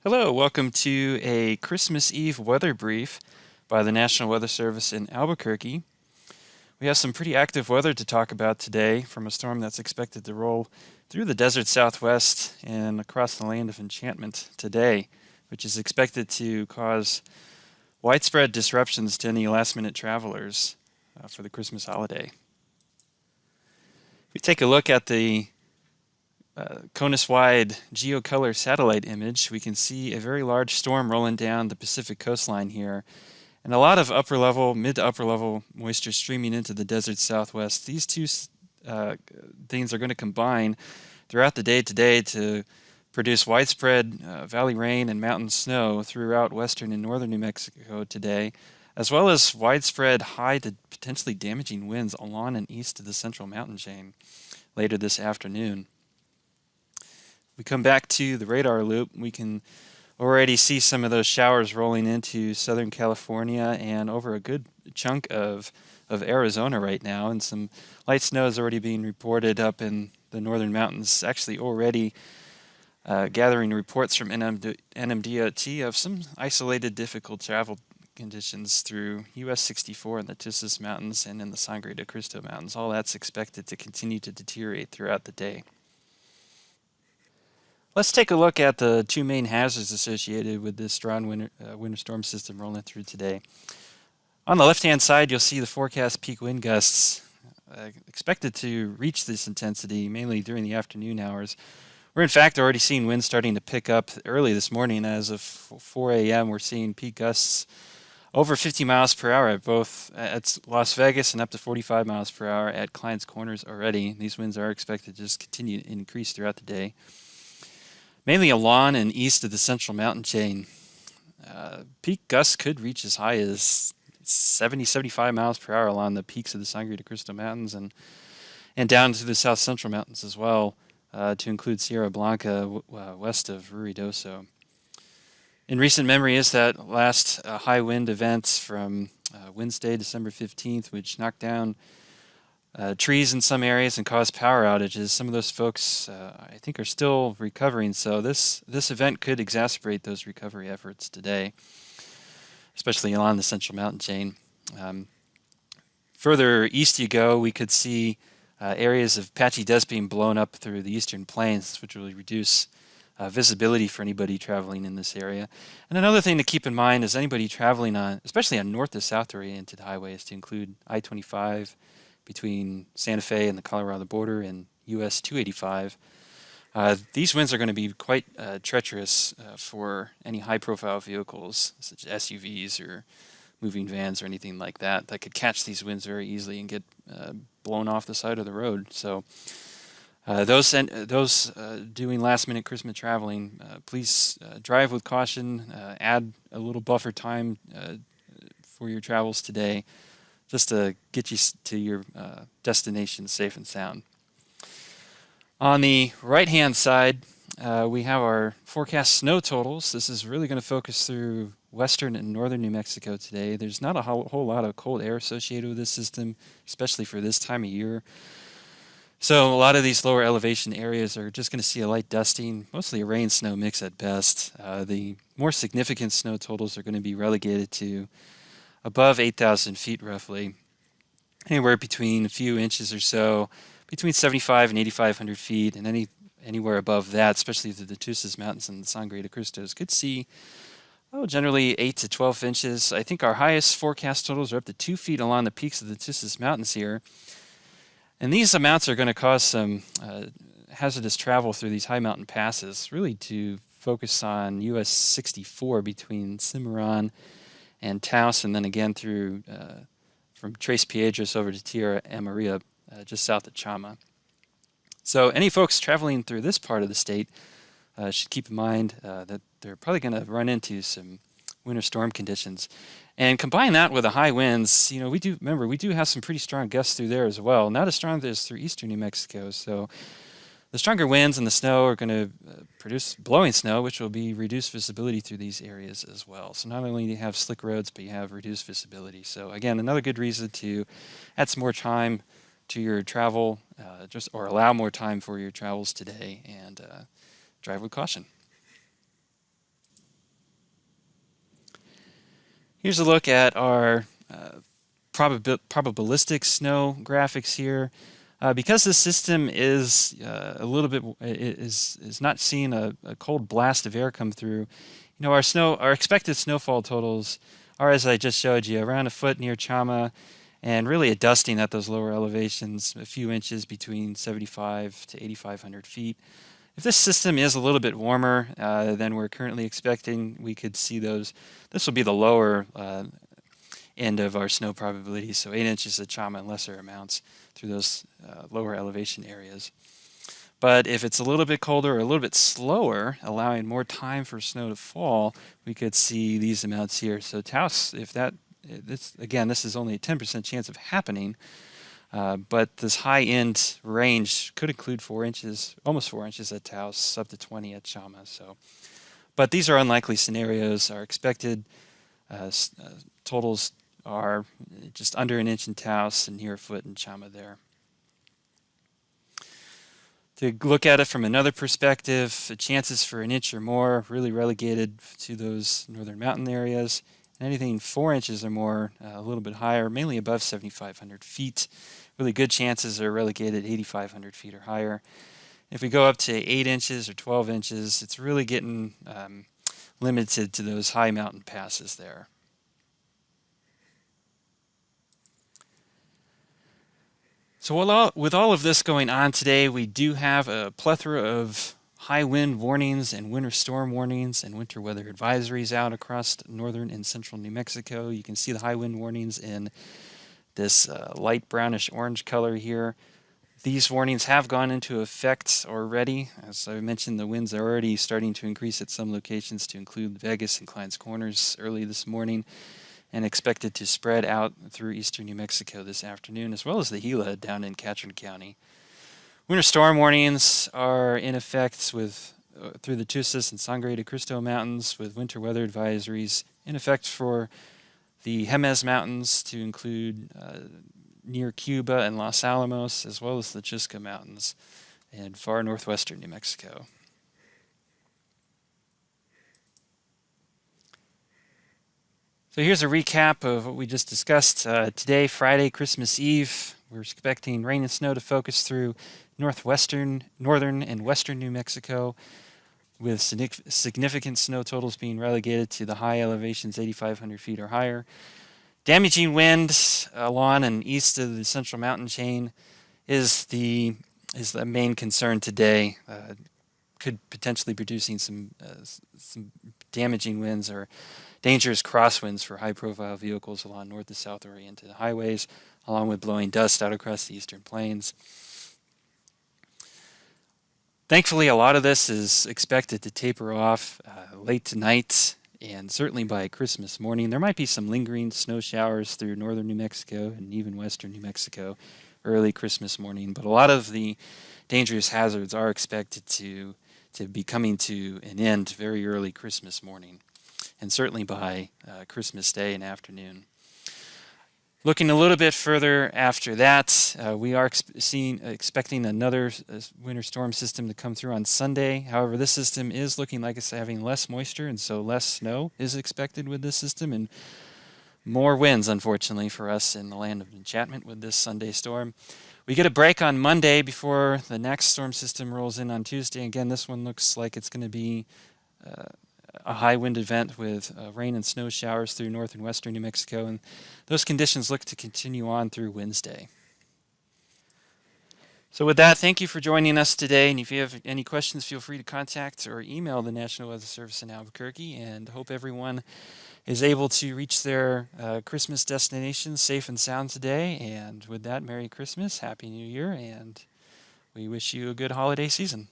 Hello, welcome to a Christmas Eve weather brief by the National Weather Service in Albuquerque. We have some pretty active weather to talk about today from a storm that's expected to roll through the desert southwest and across the land of enchantment today, which is expected to cause widespread disruptions to any last-minute travelers for the Christmas holiday. If we take a look at the CONUS-wide geocolor satellite image, we can see a very large storm rolling down the Pacific coastline here, and a lot of mid to upper level moisture streaming into the desert southwest. These two things are going to combine throughout the day today to produce widespread valley rain and mountain snow throughout western and northern New Mexico today, as well as widespread high to potentially damaging winds along and east of the central mountain chain later this afternoon. We come back to the radar loop, we can already see some of those showers rolling into Southern California and over a good chunk of Arizona right now, and some light snow is already being reported up in the northern mountains, actually already gathering reports from NMDOT of some isolated difficult travel conditions through US 64 in the Tusis Mountains and in the Sangre de Cristo Mountains. All that's expected to continue to deteriorate throughout the day. Let's take a look at the two main hazards associated with this strong winter storm system rolling through today. On the left-hand side, you'll see the forecast peak wind gusts expected to reach this intensity mainly during the afternoon hours. We're in fact already seeing winds starting to pick up early this morning. As of 4 a.m., we're seeing peak gusts over 50 miles per hour at Las Vegas and up to 45 miles per hour at Clients Corners already. These winds are expected to just continue to increase throughout the day, mainly along and east of the central mountain chain. Peak gusts could reach as high as 75 miles per hour along the peaks of the Sangre de Cristo Mountains and down to the south central mountains as well, to include Sierra Blanca west of Ruidoso. In recent memory is that last high wind event from Wednesday, December 15th, which knocked down trees in some areas and caused power outages. Some of those folks, I think, are still recovering, so this event could exacerbate those recovery efforts today, especially along the central mountain chain. Further east you go, we could see areas of patchy dust being blown up through the eastern plains, which will reduce visibility for anybody traveling in this area. And another thing to keep in mind is anybody traveling especially on north to south oriented highways, to include I-25, between Santa Fe and the Colorado border and US 285. These winds are going to be quite treacherous for any high-profile vehicles, such as SUVs or moving vans or anything like that could catch these winds very easily and get blown off the side of the road. So those doing last-minute Christmas traveling, please drive with caution, add a little buffer time for your travels today, just to get you to your destination safe and sound. On the right-hand side, we have our forecast snow totals. This is really going to focus through western and northern New Mexico today. There's not a whole lot of cold air associated with this system, especially for this time of year. So a lot of these lower elevation areas are just going to see a light dusting, mostly a rain-snow mix at best. The more significant snow totals are going to be relegated to above 8,000 feet roughly, anywhere between a few inches or so, between 75 and 8,500 feet, and anywhere above that, especially the Tusis Mountains and the Sangre de Cristos, could see generally 8 to 12 inches. I think our highest forecast totals are up to 2 feet along the peaks of the Tusis Mountains here, and these amounts are going to cause some hazardous travel through these high mountain passes, really to focus on US 64 between Cimarron and Taos, and then again through from Tres Piedras over to Tierra Amarilla, just south of Chama. So any folks traveling through this part of the state should keep in mind that they're probably going to run into some winter storm conditions. And combine that with the high winds, we do have some pretty strong gusts through there as well. Not as strong as through eastern New Mexico, so the stronger winds and the snow are going to produce blowing snow, which will be reduced visibility through these areas as well. So not only do you have slick roads, but you have reduced visibility. So again, another good reason to add some more time to your travel, or allow more time for your travels today, and drive with caution. Here's a look at our probabilistic snow graphics here. Because this system is a little bit is not seeing a cold blast of air come through, our expected snowfall totals are, as I just showed you, around a foot near Chama, and really a dusting at those lower elevations, a few inches between 75 to 8,500 feet. If this system is a little bit warmer than we're currently expecting, we could see those. This will be the lower end of our snow probability, so 8 inches of Chama and lesser amounts through those lower elevation areas. But if it's a little bit colder or a little bit slower, allowing more time for snow to fall, we could see these amounts here. So Taos, this is only a 10% chance of happening, but this high-end range could include 4 inches, almost 4 inches at Taos, up to 20 at Chama. But these are unlikely scenarios. Our expected totals are just under an inch in Taos and near a foot in Chama there. To look at it from another perspective, the chances for an inch or more really relegated to those northern mountain areas. Anything 4 inches or more, a little bit higher, mainly above 7,500 feet. Really good chances are relegated 8,500 feet or higher. If we go up to 8 inches or 12 inches, it's really getting limited to those high mountain passes there. So with all of this going on today, we do have a plethora of high wind warnings and winter storm warnings and winter weather advisories out across northern and central New Mexico. You can see the high wind warnings in this light brownish orange color here. These warnings have gone into effect already. As I mentioned, the winds are already starting to increase at some locations to include Vegas and Clines Corners early this morning, and expected to spread out through eastern New Mexico this afternoon, as well as the Gila down in Catron County. Winter storm warnings are in effect through the Tusis and Sangre de Cristo Mountains, with winter weather advisories in effect for the Jemez Mountains to include near Cuba and Los Alamos, as well as the Chusca Mountains and far northwestern New Mexico. So here's a recap of what we just discussed. Today, Friday, Christmas Eve, we're expecting rain and snow to focus through northern, and western New Mexico, with significant snow totals being relegated to the high elevations, 8,500 feet or higher. Damaging winds along and east of the central mountain chain is the main concern today. Could potentially producing some damaging winds or dangerous crosswinds for high-profile vehicles along north to south oriented highways, along with blowing dust out across the eastern plains. Thankfully, a lot of this is expected to taper off late tonight and certainly by Christmas morning. There might be some lingering snow showers through northern New Mexico and even western New Mexico early Christmas morning, but a lot of the dangerous hazards are expected to be coming to an end very early Christmas morning, and certainly by Christmas Day and afternoon. Looking a little bit further after that, we are expecting another winter storm system to come through on Sunday. However, this system is looking like it's having less moisture, and so less snow is expected with this system, and more winds, unfortunately, for us in the land of enchantment with this Sunday storm. We get a break on Monday before the next storm system rolls in on Tuesday. Again, this one looks like it's going to be a high wind event with rain and snow showers through north and western New Mexico, and those conditions look to continue on through Wednesday. So with that, thank you for joining us today, and if you have any questions, feel free to contact or email the National Weather Service in Albuquerque, and hope everyone is able to reach their Christmas destination safe and sound today. And with that, Merry Christmas, Happy New Year, and we wish you a good holiday season.